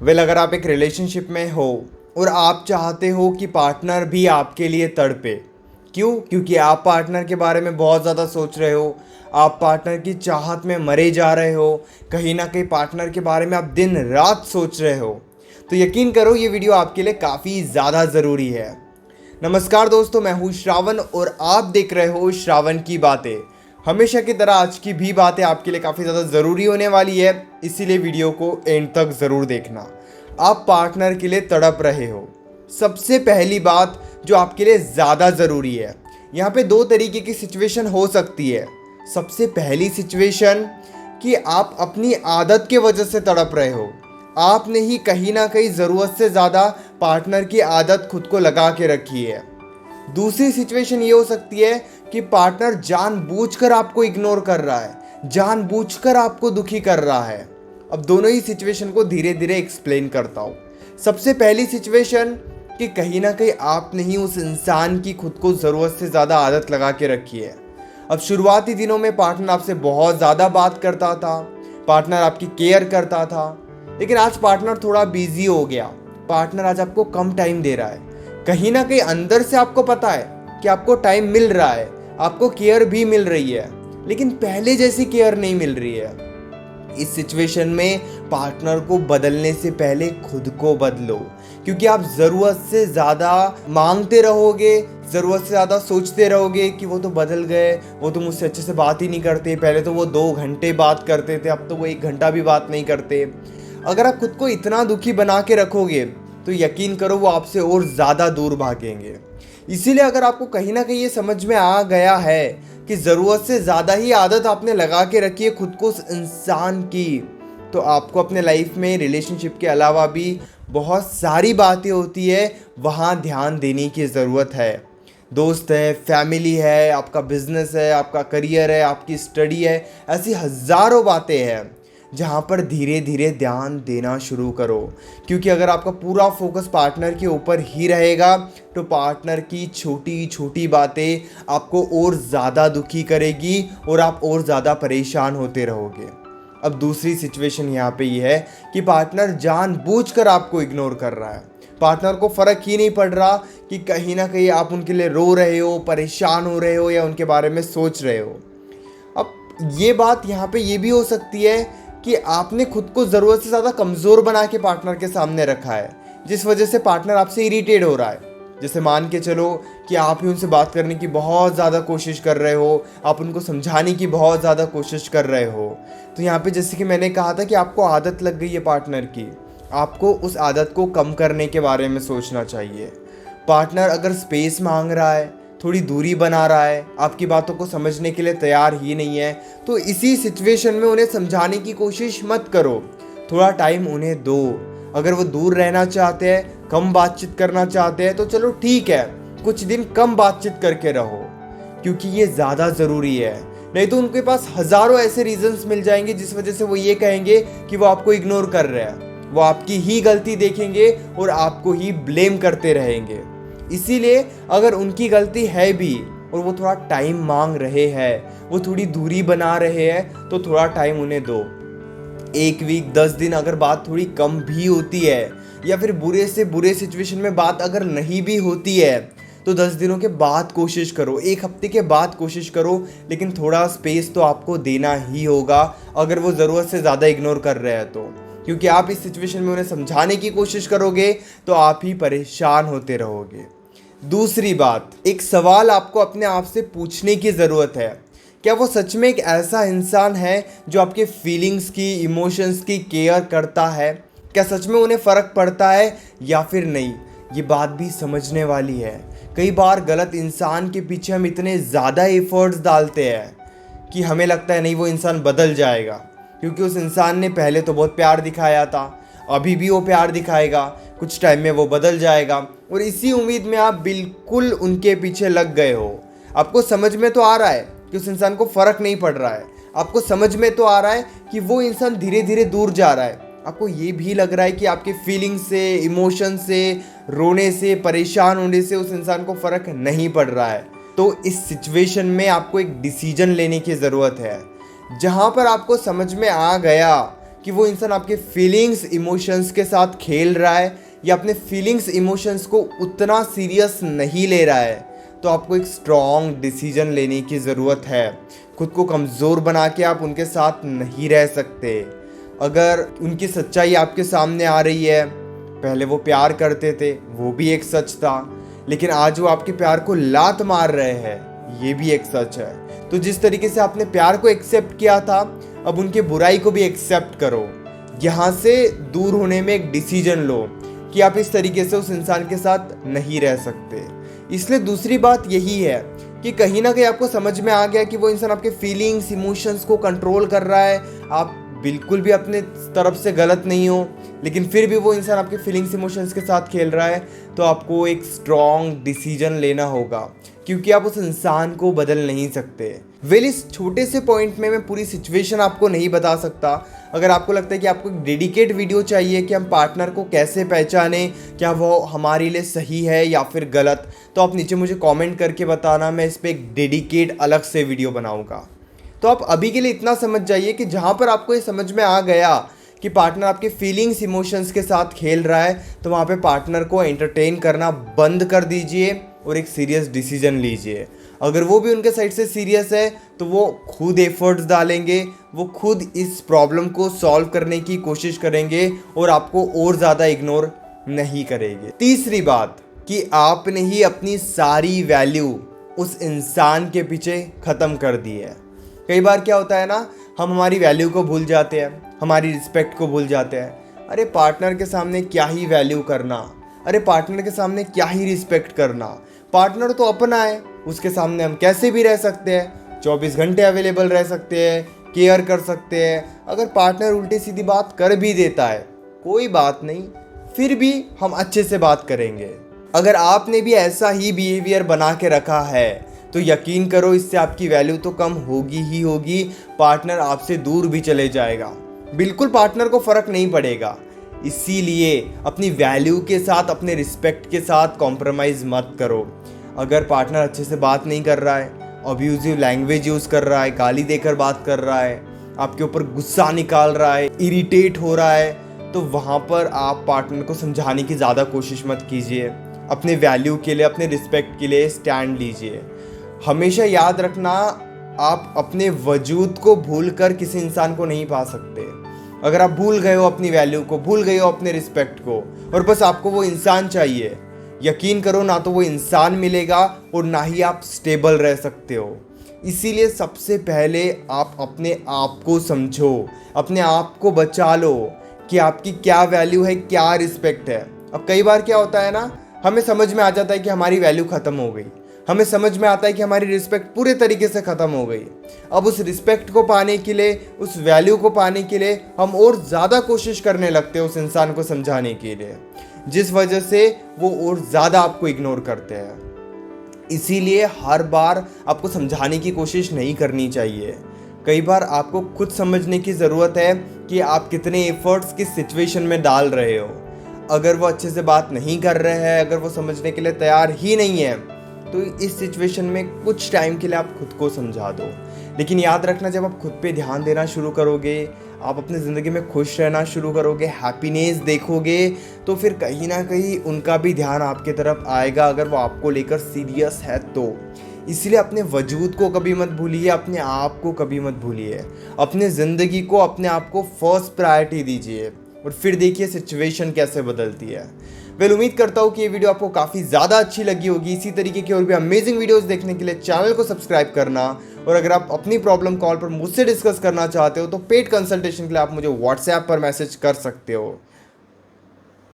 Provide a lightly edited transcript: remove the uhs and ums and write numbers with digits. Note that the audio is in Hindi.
अगर आप एक रिलेशनशिप में हो और आप चाहते हो कि पार्टनर भी आपके लिए तड़पे। क्यों? क्योंकि आप पार्टनर के बारे में बहुत ज़्यादा सोच रहे हो, आप पार्टनर की चाहत में मरे जा रहे हो, कहीं ना कहीं पार्टनर के बारे में आप दिन रात सोच रहे हो, तो यकीन करो ये वीडियो आपके लिए काफ़ी ज़्यादा ज़रूरी है। नमस्कार दोस्तों, मैं हूँ श्रावण और आप देख रहे हो श्रावण की बातें। हमेशा की तरह आज की भी बातें आपके लिए काफ़ी ज़्यादा ज़रूरी होने वाली है, इसीलिए वीडियो को एंड तक ज़रूर देखना। आप पार्टनर के लिए तड़प रहे हो। सबसे पहली बात जो आपके लिए ज़्यादा ज़रूरी है, यहाँ पे दो तरीके की सिचुएशन हो सकती है। सबसे पहली सिचुएशन कि आप अपनी आदत के वजह से तड़प रहे हो, आपने ही कहीं ना कहीं ज़रूरत से ज़्यादा पार्टनर की आदत खुद को लगा के रखी है। दूसरी सिचुएशन ये हो सकती है कि पार्टनर जानबूझकर आपको इग्नोर कर रहा है, जानबूझकर आपको दुखी कर रहा है। अब दोनों ही सिचुएशन को धीरे धीरे एक्सप्लेन करता हूँ। सबसे पहली सिचुएशन कि कहीं ना कहीं आपने ही उस इंसान की खुद को ज़रूरत से ज़्यादा आदत लगा के रखी है। अब शुरुआती दिनों में पार्टनर आपसे बहुत ज़्यादा बात करता था, पार्टनर आपकी केयर करता था, लेकिन आज पार्टनर थोड़ा बिजी हो गया, पार्टनर आज आपको कम टाइम दे रहा है। कहीं ना कहीं अंदर से आपको पता है कि आपको टाइम मिल रहा है, आपको केयर भी मिल रही है, लेकिन पहले जैसी केयर नहीं मिल रही है। इस सिचुएशन में पार्टनर को बदलने से पहले खुद को बदलो, क्योंकि आप ज़रूरत से ज़्यादा मांगते रहोगे, ज़रूरत से ज़्यादा सोचते रहोगे कि वो तो बदल गए, वो तो मुझसे अच्छे से बात ही नहीं करते, पहले तो वो 2 घंटे बात करते थे, अब तो वो 1 घंटा भी बात नहीं करते। अगर आप खुद को इतना दुखी बना के रखोगे तो यकीन करो वो आपसे और ज़्यादा दूर भागेंगे। इसीलिए अगर आपको कहीं ना कहीं ये समझ में आ गया है कि ज़रूरत से ज़्यादा ही आदत आपने लगा के रखी है खुद को उस इंसान की, तो आपको अपने लाइफ में रिलेशनशिप के अलावा भी बहुत सारी बातें होती है, वहाँ ध्यान देने की ज़रूरत है। दोस्त है, फैमिली है, आपका बिजनेस है, आपका करियर है, आपकी स्टडी है, ऐसी हज़ारों बातें हैं जहाँ पर धीरे धीरे ध्यान देना शुरू करो। क्योंकि अगर आपका पूरा फोकस पार्टनर के ऊपर ही रहेगा तो पार्टनर की छोटी छोटी बातें आपको और ज़्यादा दुखी करेगी और आप और ज़्यादा परेशान होते रहोगे। अब दूसरी सिचुएशन यहाँ पे ये है कि पार्टनर जानबूझकर आपको इग्नोर कर रहा है। पार्टनर को फ़र्क ही नहीं पड़ रहा कि कहीं ना कहीं आप उनके लिए रो रहे हो, परेशान हो रहे हो या उनके बारे में सोच रहे हो। अब ये बात यहाँ पे ये भी हो सकती है कि आपने खुद को ज़रूरत से ज़्यादा कमज़ोर बना के पार्टनर के सामने रखा है, जिस वजह से पार्टनर आपसे इरिटेट हो रहा है। जैसे मान के चलो कि आप ही उनसे बात करने की बहुत ज़्यादा कोशिश कर रहे हो, आप उनको समझाने की बहुत ज़्यादा कोशिश कर रहे हो। तो यहाँ पे जैसे कि मैंने कहा था कि आपको आदत लग गई है पार्टनर की, आपको उस आदत को कम करने के बारे में सोचना चाहिए। पार्टनर अगर स्पेस मांग रहा है, थोड़ी दूरी बना रहा है, आपकी बातों को समझने के लिए तैयार ही नहीं है, तो इसी सिचुएशन में उन्हें समझाने की कोशिश मत करो, थोड़ा टाइम उन्हें दो। अगर वो दूर रहना चाहते हैं, कम बातचीत करना चाहते हैं, तो चलो ठीक है, कुछ दिन कम बातचीत करके रहो, क्योंकि ये ज़्यादा ज़रूरी है। नहीं तो उनके पास हज़ारों ऐसे रीजंस मिल जाएंगे जिस वजह से वो ये कहेंगे कि वो आपको इग्नोर कर रहे हैं, वो आपकी ही गलती देखेंगे और आपको ही ब्लेम करते रहेंगे। इसीलिए अगर उनकी गलती है भी और वो थोड़ा टाइम मांग रहे हैं, वो थोड़ी दूरी बना रहे हैं, तो थोड़ा टाइम उन्हें दो। 1 वीक, 10 दिन अगर बात थोड़ी कम भी होती है या फिर बुरे से बुरे सिचुएशन में बात अगर नहीं भी होती है, तो 10 दिनों के बाद कोशिश करो, 1 हफ्ते के बाद कोशिश करो, लेकिन थोड़ा स्पेस तो आपको देना ही होगा अगर वो ज़रूरत से ज़्यादा इग्नोर कर रहे हैं तो। क्योंकि आप इस सिचुएशन में उन्हें समझाने की कोशिश करोगे तो आप ही परेशान होते रहोगे। दूसरी बात, एक सवाल आपको अपने आप से पूछने की ज़रूरत है, क्या वो सच में एक ऐसा इंसान है जो आपके फीलिंग्स की, इमोशंस की केयर करता है? क्या सच में उन्हें फ़र्क पड़ता है या फिर नहीं? ये बात भी समझने वाली है। कई बार गलत इंसान के पीछे हम इतने ज़्यादा एफर्ट्स डालते हैं कि हमें लगता है नहीं वो इंसान बदल जाएगा, क्योंकि उस इंसान ने पहले तो बहुत प्यार दिखाया था, अभी भी वो प्यार दिखाएगा, कुछ टाइम में वो बदल जाएगा, और इसी उम्मीद में आप बिल्कुल उनके पीछे लग गए हो। आपको समझ में तो आ रहा है कि उस इंसान को फ़र्क नहीं पड़ रहा है, आपको समझ में तो आ रहा है कि वो इंसान धीरे धीरे दूर जा रहा है, आपको ये भी लग रहा है कि आपके फीलिंग से, इमोशन से, रोने से, परेशान होने से उस इंसान को फ़र्क नहीं पड़ रहा है। तो इस सिचुएशन में आपको एक डिसीजन लेने की ज़रूरत है, जहाँ पर आपको समझ में आ गया कि वो इंसान आपके फीलिंग्स इमोशंस के साथ खेल रहा है या अपने फीलिंग्स इमोशंस को उतना सीरियस नहीं ले रहा है, तो आपको एक स्ट्रॉन्ग डिसीजन लेने की ज़रूरत है। खुद को कमज़ोर बना के आप उनके साथ नहीं रह सकते। अगर उनकी सच्चाई आपके सामने आ रही है, पहले वो प्यार करते थे, वो भी एक सच था, लेकिन आज वो आपके प्यार को लात मार रहे हैं, ये भी एक सच है। तो जिस तरीके से आपने प्यार को एक्सेप्ट किया था, अब उनके बुराई को भी एक्सेप्ट करो। यहाँ से दूर होने में एक डिसीजन लो कि आप इस तरीके से उस इंसान के साथ नहीं रह सकते। इसलिए दूसरी बात यही है कि कहीं ना कहीं आपको समझ में आ गया कि वो इंसान आपके फीलिंग्स इमोशंस को कंट्रोल कर रहा है। आप बिल्कुल भी अपने तरफ से गलत नहीं हो, लेकिन फिर भी वो इंसान आपके फीलिंग्स इमोशंस के साथ खेल रहा है, तो आपको एक स्ट्रॉन्ग डिसीजन लेना होगा, क्योंकि आप उस इंसान को बदल नहीं सकते। इस छोटे से पॉइंट में मैं पूरी सिचुएशन आपको नहीं बता सकता। अगर आपको लगता है कि आपको एक डेडिकेट वीडियो चाहिए कि हम पार्टनर को कैसे पहचाने, क्या वो हमारे लिए सही है या फिर गलत, तो आप नीचे मुझे कमेंट करके बताना, मैं इस पर एक डेडिकेट अलग से वीडियो बनाऊंगा। तो आप अभी के लिए इतना समझ जाइए कि जहाँ पर आपको ये समझ में आ गया कि पार्टनर आपके फीलिंग्स इमोशंस के साथ खेल रहा है, तो वहाँ पे पार्टनर को एंटरटेन करना बंद कर दीजिए और एक सीरियस डिसीजन लीजिए। अगर वो भी उनके साइड से सीरियस है, तो वो खुद एफर्ट्स डालेंगे, वो खुद इस प्रॉब्लम को सॉल्व करने की कोशिश करेंगे और आपको और ज़्यादा इग्नोर नहीं करेंगे। तीसरी बात कि आपने ही अपनी सारी वैल्यू उस इंसान के पीछे ख़त्म कर दी है। कई बार क्या होता है ना, हम हमारी वैल्यू को भूल जाते हैं, हमारी रिस्पेक्ट को भूल जाते हैं। अरे पार्टनर के सामने क्या ही वैल्यू करना, अरे पार्टनर के सामने क्या ही रिस्पेक्ट करना, पार्टनर तो अपना है, उसके सामने हम कैसे भी रह सकते हैं, 24 घंटे अवेलेबल रह सकते हैं, केयर कर सकते हैं। अगर पार्टनर उल्टी सीधी बात कर भी देता है, कोई बात नहीं, फिर भी हम अच्छे से बात करेंगे। अगर आपने भी ऐसा ही बिहेवियर बना के रखा है, तो यकीन करो इससे आपकी वैल्यू तो कम होगी ही होगी, पार्टनर आपसे दूर भी चले जाएगा। बिल्कुल पार्टनर को फ़र्क नहीं पड़ेगा। इसीलिए अपनी वैल्यू के साथ, अपने रिस्पेक्ट के साथ कॉम्प्रोमाइज़ मत करो। अगर पार्टनर अच्छे से बात नहीं कर रहा है, अब्यूजिव लैंग्वेज यूज़ कर रहा है, गाली देकर बात कर रहा है, आपके ऊपर गुस्सा निकाल रहा है, इरिटेट हो रहा है, तो वहाँ पर आप पार्टनर को समझाने की ज़्यादा कोशिश मत कीजिए। अपने वैल्यू के लिए, अपने रिस्पेक्ट के लिए स्टैंड लीजिए। हमेशा याद रखना, आप अपने वजूद को भूलकर किसी इंसान को नहीं पा सकते। अगर आप भूल गए हो अपनी वैल्यू को, भूल गए हो अपने रिस्पेक्ट को, और बस आपको वो इंसान चाहिए, यकीन करो ना तो वो इंसान मिलेगा और ना ही आप स्टेबल रह सकते हो। इसीलिए सबसे पहले आप अपने आप को समझो, अपने आप को बचा लो कि आपकी क्या वैल्यू है, क्या रिस्पेक्ट है। अब कई बार क्या होता है ना, हमें समझ में आ जाता है कि हमारी वैल्यू ख़त्म हो गई, हमें समझ में आता है कि हमारी रिस्पेक्ट पूरे तरीके से ख़त्म हो गई। अब उस रिस्पेक्ट को पाने के लिए, उस वैल्यू को पाने के लिए हम और ज़्यादा कोशिश करने लगते हैं उस इंसान को समझाने के लिए, जिस वजह से वो और ज़्यादा आपको इग्नोर करते हैं। इसीलिए हर बार आपको समझाने की कोशिश नहीं करनी चाहिए। कई बार आपको खुद समझने की ज़रूरत है कि आप कितने एफर्ट्स किस सिचुएशन में डाल रहे हो। अगर वो अच्छे से बात नहीं कर रहे हैं, अगर वो समझने के लिए तैयार ही नहीं है, तो इस सिचुएशन में कुछ टाइम के लिए आप खुद को समझा दो। लेकिन याद रखना, जब आप खुद पे ध्यान देना शुरू करोगे, आप अपनी ज़िंदगी में खुश रहना शुरू करोगे, हैप्पीनेस देखोगे, तो फिर कहीं ना कहीं उनका भी ध्यान आपके तरफ आएगा, अगर वो आपको लेकर सीरियस है तो। इसलिए अपने वजूद को कभी मत भूलिए, अपने आप को कभी मत भूलिए, अपने ज़िंदगी को, अपने आप को फर्स्ट प्रायोरिटी दीजिए, और फिर देखिए सिचुएशन कैसे बदलती है। उम्मीद करता हूँ कि ये वीडियो आपको काफ़ी ज़्यादा अच्छी लगी होगी। इसी तरीके की और भी अमेजिंग वीडियोस देखने के लिए चैनल को सब्सक्राइब करना, और अगर आप अपनी प्रॉब्लम कॉल पर मुझसे डिस्कस करना चाहते हो, तो पेड कंसल्टेशन के लिए आप मुझे व्हाट्सएप पर मैसेज कर सकते हो।